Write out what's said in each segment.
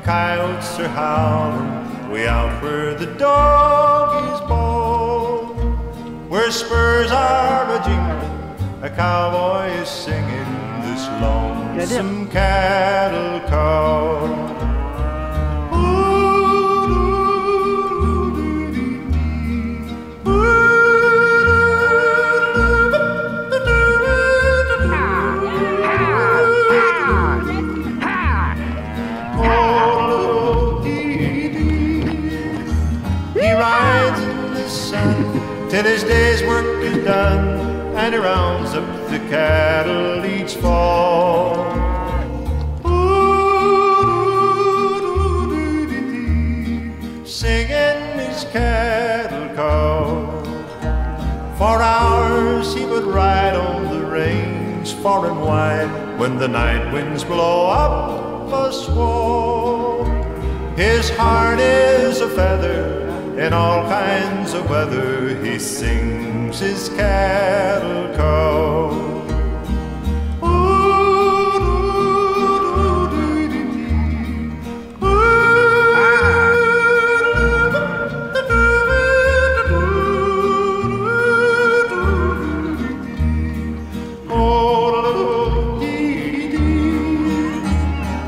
coyotes are howling way out where the dog is bone. Where spurs are a-jingling, a cowboy is singing this lonesome cattle call. Till his day's work is done, and he rounds up the cattle each fall. Singing his cattle call. For hours he would ride on the range, far and wide, when the night winds blow up a squall. His heart is a feather in all kinds of weather, he sings his cattle call.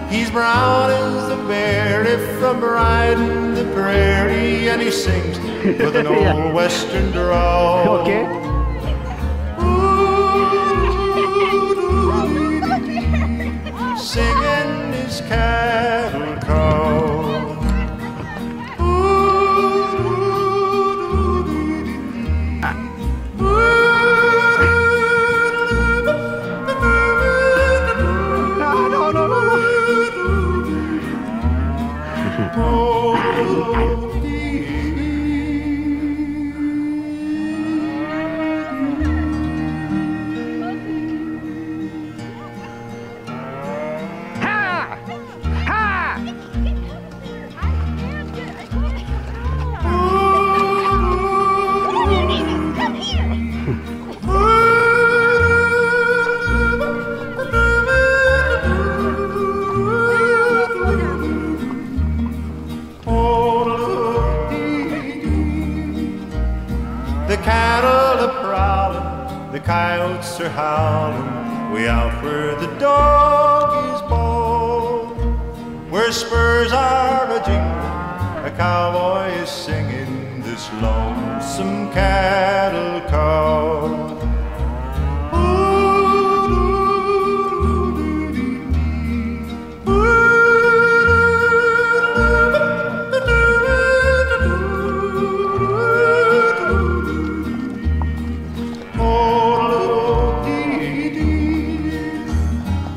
He's brown as the berry from riding the prairie, and he sings with an old western drawl. Okay. Singing his cattle call. The cattle are prowling, the coyotes are howling, way out where the dog is born. Where spurs are a-jingling, a cowboy is singing this lonesome cattle call.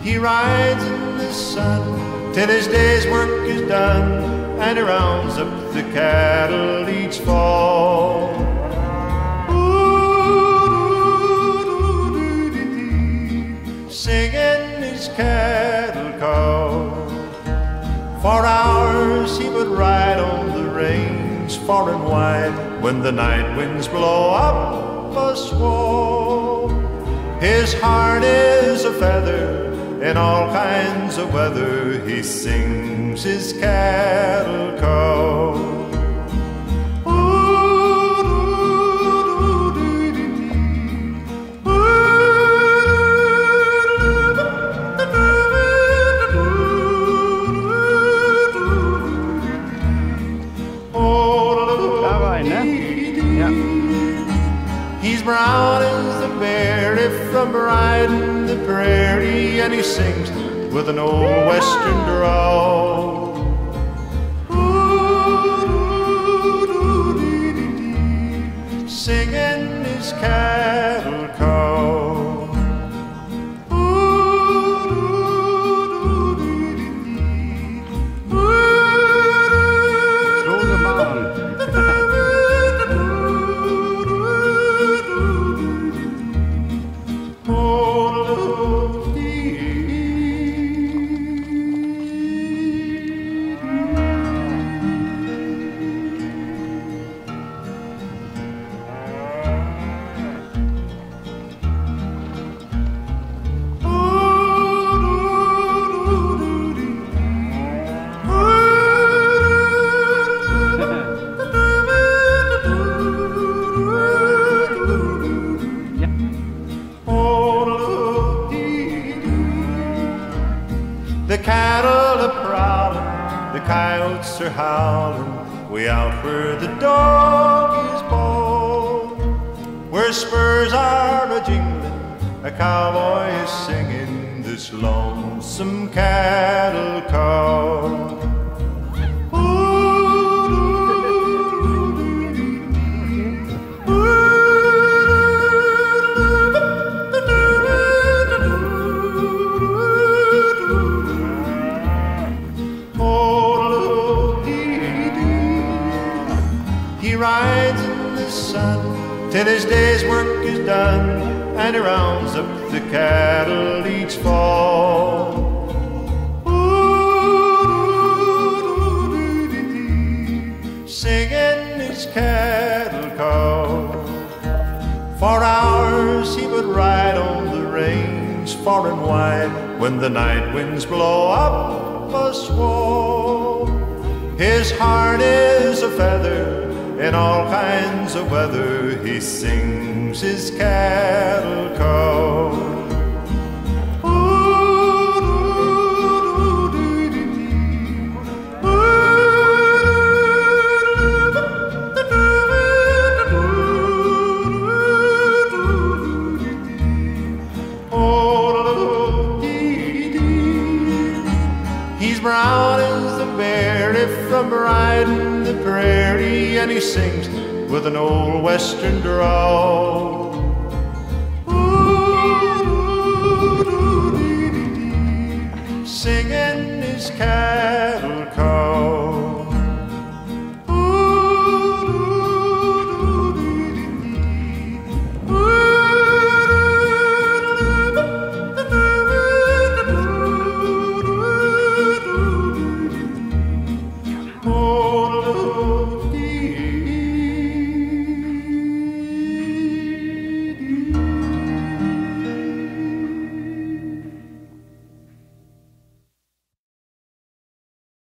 He rides in the sun till his day's work is done, and he rounds up the cattle each fall. Singing his cattle call. For hours he would ride on the range, far and wide, when the night winds blow up a squall. His heart is a feather in all kinds of weather, he sings his cattle call. He's brown as the berry from riding the prairie, and he sings with an old western drawl. Singing his cattle call. wolves are howling way out where the dog is bowed, where spurs are a-jingling, a cowboy is singing this lonesome cattle call. He rides in the sun till his day's work is done, and he rounds up the cattle each fall. Singing his cattle call. For hours he would ride on the range far and wide, when the night winds blow up a squall. His heart is a feather in all kinds of weather, he sings his cattle call. He's brown as the berry from riding the prairie, and he sings with an old western drawl. Singing his cattle call.